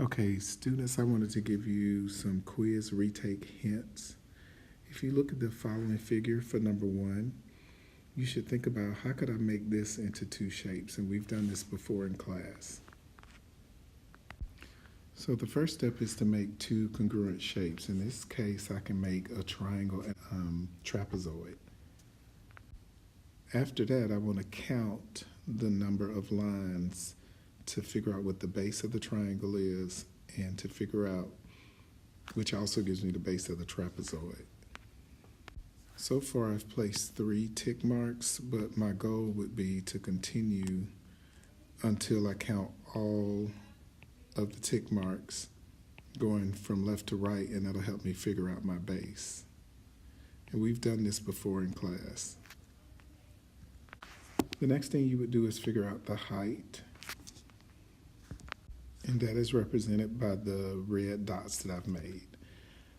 Okay, students, I wanted to give you some quiz retake hints. If you look at the following figure for number 1, you should think about how could I make this into two shapes, and we've done this before in class. So the first step is to make two congruent shapes. In this case, I can make a triangle and trapezoid. After that, I want to count the number of lines to figure out what the base of the triangle is and to figure out, which also gives me the base of the trapezoid. So far I've placed 3 tick marks, but my goal would be to continue until I count all of the tick marks going from left to right, and that'll help me figure out my base. And we've done this before in class. The next thing you would do is figure out the height, and that is represented by the red dots that I've made.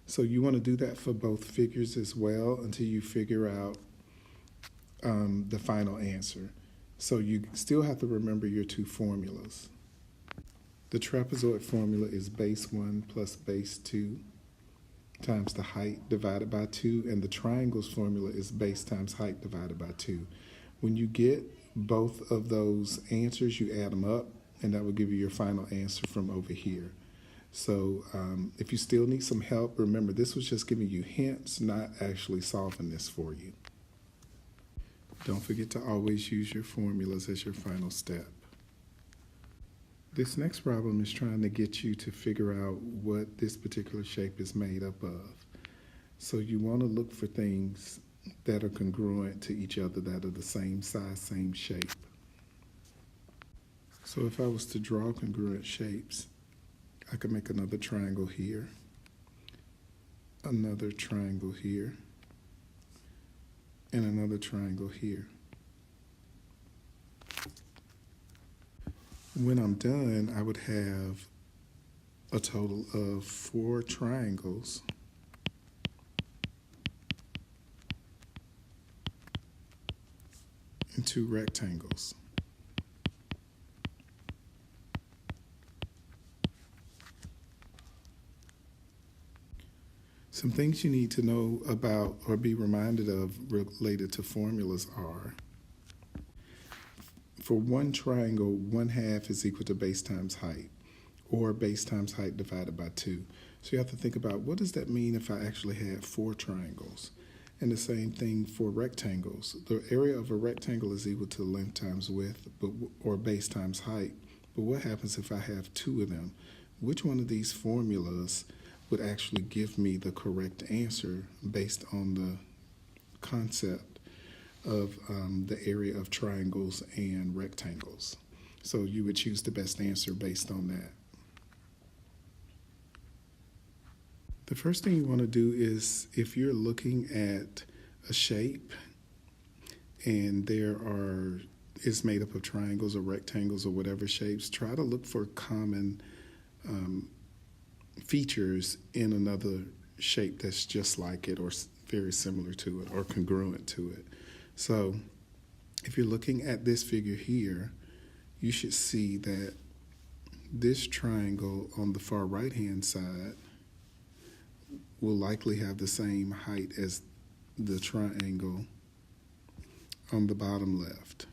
So you want to do that for both figures as well until you figure out the final answer. So you still have to remember your two formulas. The trapezoid formula is base 1 plus base 2 times the height divided by 2, and the triangle's formula is base times height divided by 2. When you get both of those answers, you add them up, and that will give you your final answer from over here. So if you still need some help, remember this was just giving you hints, not actually solving this for you. Don't forget to always use your formulas as your final step. This next problem is trying to get you to figure out what this particular shape is made up of. So you want to look for things that are congruent to each other, that are the same size, same shape. So if I was to draw congruent shapes, I could make another triangle here, another triangle here, and another triangle here. When I'm done, I would have a total of 4 triangles and 2 rectangles. Some things you need to know about or be reminded of related to formulas are, for one triangle, 1/2 is equal to base times height, or base times height divided by 2. So you have to think about, what does that mean if I actually had 4 triangles? And the same thing for rectangles. The area of a rectangle is equal to length times width, or base times height. But what happens if I have 2 of them? Which one of these formulas would actually give me the correct answer based on the concept of the area of triangles and rectangles? So you would choose the best answer based on that. The first thing you want to do is, if you're looking at a shape and it's made up of triangles or rectangles or whatever shapes, try to look for common features in another shape that's just like it or very similar to it or congruent to it. So if you're looking at this figure here, you should see that this triangle on the far right hand side will likely have the same height as the triangle on the bottom left.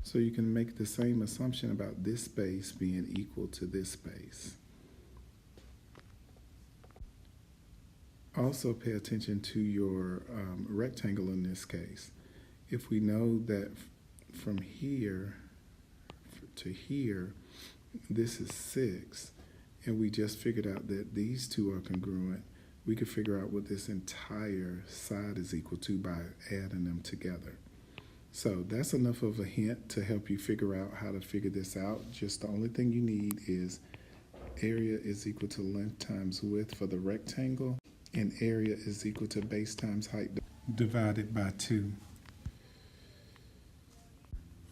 So you can make the same assumption about this base being equal to this base. Also pay attention to your rectangle in this case. If we know that from here to here, this is 6, and we just figured out that these two are congruent, we could figure out what this entire side is equal to by adding them together. So that's enough of a hint to help you figure out how to figure this out. Just the only thing you need is area is equal to length times width for the rectangle, and area is equal to base times height divided by 2.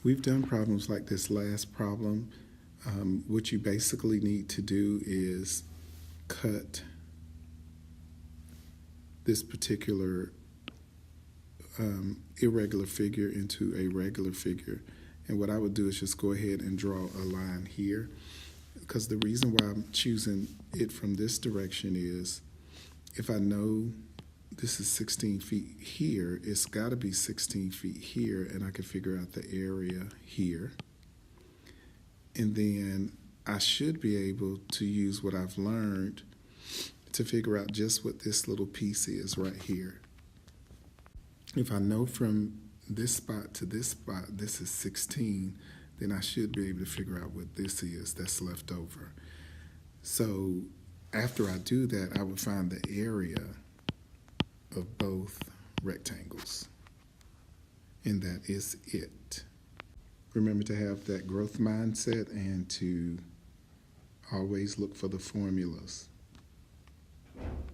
We've done problems like this last problem. What you basically need to do is cut this particular irregular figure into a regular figure. And what I would do is just go ahead and draw a line here. because the reason why I'm choosing it from this direction is if I know this is 16 feet here, it's got to be 16 feet here, and I can figure out the area here. And then I should be able to use what I've learned to figure out just what this little piece is right here. If I know from this spot to this spot, this is 16, then I should be able to figure out what this is that's left over. So after I do that, I would find the area of both rectangles. And that is it. Remember to have that growth mindset and to always look for the formulas.